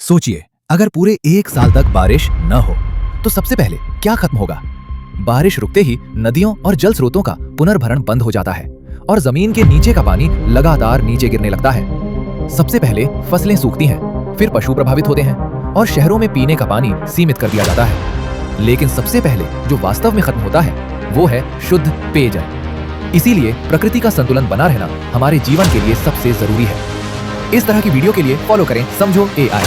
सोचिए, अगर पूरे 1 साल तक बारिश न हो तो सबसे पहले क्या खत्म होगा? बारिश रुकते ही नदियों और जल स्रोतों का पुनर्भरण बंद हो जाता है और जमीन के नीचे का पानी लगातार नीचे गिरने लगता है। सबसे पहले फसलें सूखती हैं, फिर पशु प्रभावित होते हैं और शहरों में पीने का पानी सीमित कर दिया जाता है। लेकिन सबसे पहले जो वास्तव में खत्म होता है वो है शुद्ध पेयजल। इसीलिए प्रकृति का संतुलन बना रहना हमारे जीवन के लिए सबसे जरूरी है। इस तरह की वीडियो के लिए फॉलो करें समझो AI।